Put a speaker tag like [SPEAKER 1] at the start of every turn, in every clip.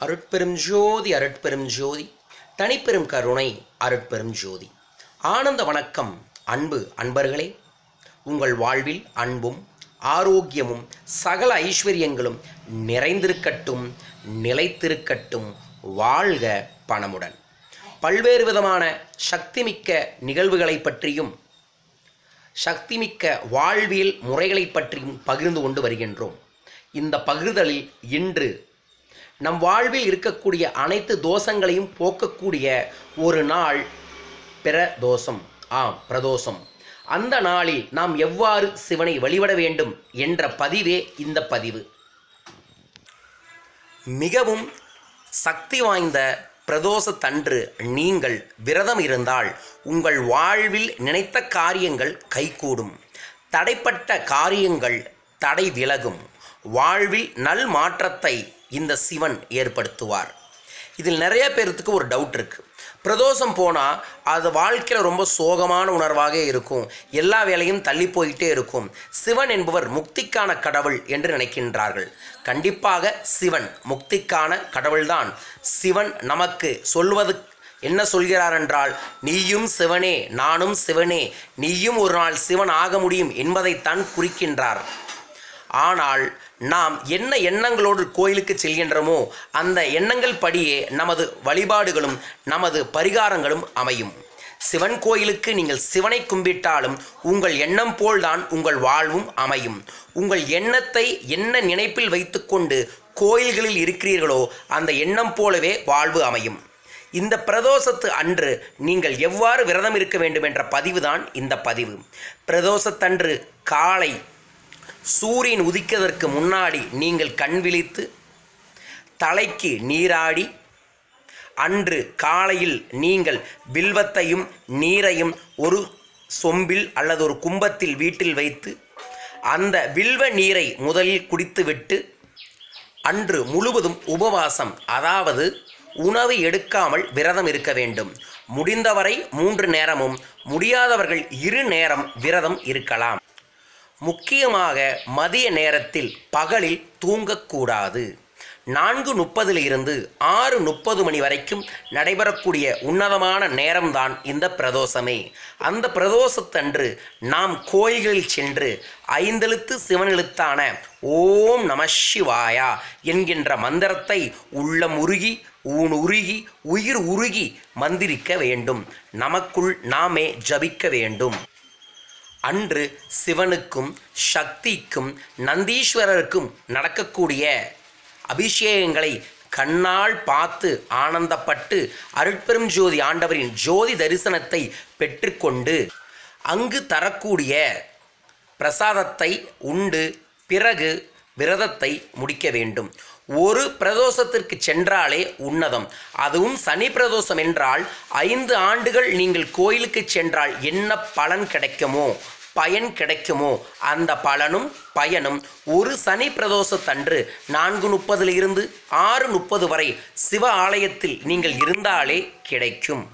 [SPEAKER 1] அருட்பெரும் ஜோதி அருட்பெரும் ஜோதி தனிப்பெரும் கருணை அருட்பெரும் ஜோதி. ஆனந்த வணக்கம் அன்பு அன்பர்களே. உங்கள் வாழ்வில் அன்பும் ஆரோக்கியமும் சகல ஐஸ்வர்யங்களும் நிறைந்திருக்கட்டும், நிலைத்திருக்கட்டும். வாழ்க பணமுடன். பல்வேறு விதமான சக்திமிக்க நிகழ்வுகளை பற்றியும் சக்திமிக்க வாழ்வியல் முறைகளை பற்றியும் பகிர்ந்து கொண்டு வருகின்றோம். இந்த பகிர்தலில் இன்று நம் வாழ்வில் இருக்கக்கூடிய அனைத்து தோஷங்களையும் போக்கக்கூடிய ஒரு நாள் பிரதோஷம். பிரதோஷம். அந்த நாளில் நாம் எவ்வாறு சிவனை வழிபட வேண்டும் என்ற பதிவே இந்த பதிவு. மிகவும் சக்தி வாய்ந்த பிரதோஷத்தன்று நீங்கள் விரதம் இருந்தால் உங்கள் வாழ்வில் நினைத்த காரியங்கள் கைகூடும். தடைப்பட்ட காரியங்கள் தடை விலகும். வாழ்வில் நல் மாற்றத்தை இந்த சிவன் ஏற்படுத்துவார். இதில் நிறைய பேர்த்துக்கு ஒரு டவுட் இருக்குது. பிரதோஷம் போனால் அது வாழ்க்கையில் ரொம்ப சோகமான உணர்வாக இருக்கும், எல்லா வேலையும் தள்ளி போயிட்டே இருக்கும். சிவன் என்பவர் முக்திக்கான கடவுள் என்று நினைக்கின்றார்கள். கண்டிப்பாக சிவன் முக்திக்கான கடவுள்தான். சிவன் நமக்கு சொல்வது என்ன சொல்கிறார் என்றால், நீயும் சிவனே நானும் சிவனே, நீயும் ஒரு நாள் சிவன் ஆக முடியும் என்பதைத்தான் குறிக்கின்றார். ஆனால் நாம் என்ன எண்ணங்களோடு கோயிலுக்கு செல்கின்றோமோ அந்த எண்ணங்கள் படியே நமது வழிபாடுகளும் நமது பரிகாரங்களும் அமையும். சிவன் கோயிலுக்கு நீங்கள் சிவனை கும்பிட்டாலும் உங்கள் எண்ணம் போல்தான் உங்கள் வாழ்வும் அமையும். உங்கள் எண்ணத்தை என்ன நினைப்பில் வைத்துக்கொண்டு கோயில்களில் இருக்கிறீர்களோ அந்த எண்ணம் போலவே வாழ்வு அமையும். இந்த பிரதோஷத்து அன்று நீங்கள் எவ்வாறு விரதம் இருக்க வேண்டும் என்ற பதிவுதான் இந்த பதிவு. பிரதோஷத்தன்று காலை சூரியன் உதிக்கிறதற்கு முன்னாடி நீங்கள் கண் விழித்து தலைக்கு நீராடி, அன்று காலையில் நீங்கள் வில்வத்தையும் நீரையும் ஒரு சொம்பில் அல்லது ஒரு கும்பத்தில் வீட்டில் வைத்து அந்த வில்வ நீரை முதலில் குடித்துவிட்டு அன்று முழுவதும் உபவாசம், அதாவது உணவு எடுக்காமல் விரதம் இருக்க வேண்டும். முடிந்தவரை 3 நேரமும், முடியாதவர்கள் 2 நேரம் விரதம் இருக்கலாம். முக்கியமாக மதிய நேரத்தில் பகலில் தூங்கக்கூடாது. 4:30 6:30 மணி வரைக்கும் நடைபெறக்கூடிய உன்னதமான நேரம்தான் இந்த பிரதோஷமே. அந்த பிரதோஷத்தன்று நாம் கோயில்களில் சென்று 5 எழுத்து சிவனெழுத்தான ஓம் நம சிவாயா என்கின்ற மந்திரத்தை உள்ளம் உருகி ஊன் உருகி உயிர் உருகி மந்திரிக்க வேண்டும். நமக்குள் நாமே ஜபிக்க வேண்டும். அன்று சிவனுக்கும் சக்திக்கும் நந்தீஸ்வரருக்கும் நடக்கக்கூடிய அபிஷேகங்களை கண்ணால் பார்த்து ஆனந்தப்பட்டு அருட்பெரும் ஜோதி ஆண்டவரின் ஜோதி தரிசனத்தை பெற்றுக்கொண்டு அங்கு தரக்கூடிய பிரசாதத்தை உண்டு பிறகு விரதத்தை முடிக்க வேண்டும். ஒரு பிரதோஷத்திற்கு சென்றாலே உன்னதம். அதுவும் சனி பிரதோஷம் என்றால் 5 ஆண்டுகள் நீங்கள் கோயிலுக்கு சென்றால் என்ன பலன் கிடைக்குமோ பயன் கிடைக்குமோ அந்த பலனும் பயனும் ஒரு சனி பிரதோஷத்தன்று 4:30 6:30 வரை சிவ ஆலயத்தில் நீங்கள் இருந்தாலே கிடைக்கும்.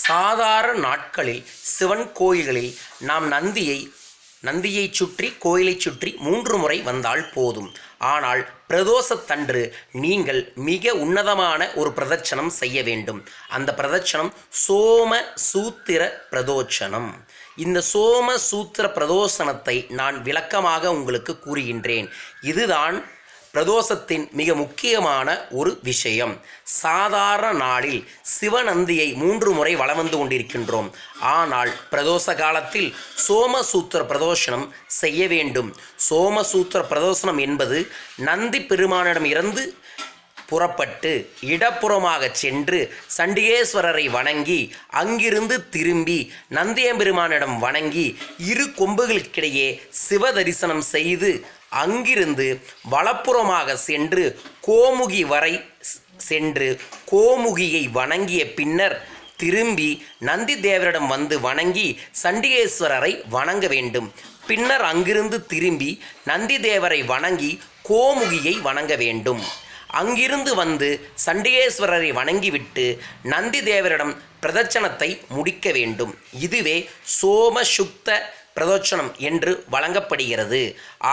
[SPEAKER 1] சாதாரண நாட்களில் சிவன் கோயில்களில் நாம் நந்தியை சுற்றி கோயிலை சுற்றி 3 முறை வந்தால் போதும். ஆனால் பிரதோஷத்தன்று நீங்கள் மிக உன்னதமான ஒரு பிரதட்சணம் செய்ய வேண்டும். அந்த பிரதட்சணம் சோம சூத்திர பிரதோஷனம். இந்த சோம சூத்திர பிரதோஷனத்தை நான் விளக்கமாக உங்களுக்கு கூறுகின்றேன். இதுதான் பிரதோஷத்தின் மிக முக்கியமான ஒரு விஷயம். சாதாரண நாளில் சிவநந்தியை 3 முறை வலம் வந்து கொண்டிருக்கின்றோம். ஆனால் பிரதோஷ காலத்தில் சோமசூத்திர பிரதோஷனம் செய்ய வேண்டும். சோமசூத்திர பிரதோஷனம் என்பது நந்தி பெருமானிடம் இருந்து புறப்பட்டு இடப்புறமாக சென்று சண்டிகேஸ்வரரை வணங்கி அங்கிருந்து திரும்பி நந்தியம்பெருமானிடம் வணங்கி 2 கொம்புகளுக்கிடையே சிவ தரிசனம் செய்து அங்கிருந்து வலப்புறமாக சென்று கோமுகி வரை சென்று கோமுகியை வணங்கிய பின்னர் திரும்பி நந்தி தேவரிடம் வந்து வணங்கி சண்டிகேஸ்வரரை வணங்க வேண்டும். பின்னர் அங்கிருந்து திரும்பி நந்தி தேவரை வணங்கி கோமுகியை வணங்க வேண்டும். அங்கிருந்து வந்து சண்டிகேஸ்வரரை வணங்கிவிட்டு நந்தி தேவரிடம் பிரதட்சணத்தை முடிக்க வேண்டும். இதுவே சோமசுக்த பிரதோஷனம் என்று வழங்கப்படுகிறது.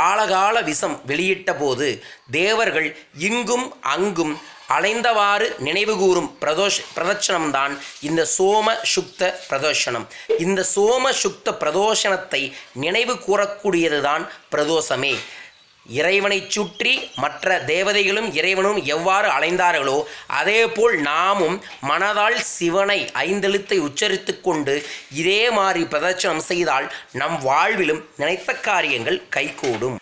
[SPEAKER 1] ஆழகால விஷம் வெளியிட்ட போது தேவர்கள் இங்கும் அங்கும் அலைந்தவாறு நினைவுகூரும் பிரதட்சணம்தான் இந்த சோம சுக்த பிரதோஷனம். இந்த சோம சுக்த பிரதோஷனத்தை நினைவு கூறக்கூடியதுதான் பிரதோஷமே. இறைவனை சுற்றி மற்ற தேவதைகளும் இறைவனும் எவ்வாறு அலைந்தார்களோ அதேபோல் நாமும் மனதால் சிவனை ஐந்தெழுத்தை உச்சரித்து கொண்டு இதே மாதிரி பிரதட்சணம் செய்தால் நம் வாழ்விலும் நினைத்த காரியங்கள் கைகூடும்.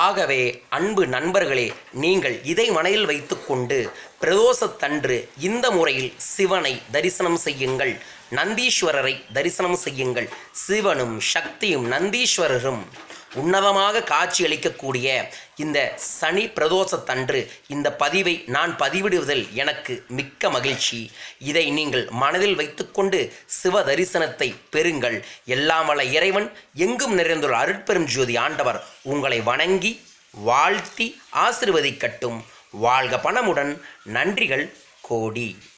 [SPEAKER 1] ஆகவே அன்பு நண்பர்களே, நீங்கள் இதை மனதில் வைத்துக்கொண்டு பிரதோஷத்தன்று இந்த முறையில் சிவனை தரிசனம் செய்யுங்கள், நந்தீஸ்வரரை தரிசனம் செய்யுங்கள். சிவனும் சக்தியும் நந்தீஸ்வரரும் உன்னதமாக காட்சியளிக்கக்கூடிய இந்த சனி பிரதோஷத்தன்று இந்த பதிவை நான் பதிவிடுவதில் எனக்கு மிக்க மகிழ்ச்சி. இதை நீங்கள் மனதில் வைத்துக்கொண்டு சிவ தரிசனத்தை பெறுங்கள். எல்லாம் வல்ல இறைவன் எங்கும் நிறைந்துள்ள அருட்பெரும் ஜோதி ஆண்டவர் உங்களை வணங்கி வாழ்த்தி ஆசீர்வதிக்கட்டும். வாழ்க பணமுடன். நன்றிகள் கோடி.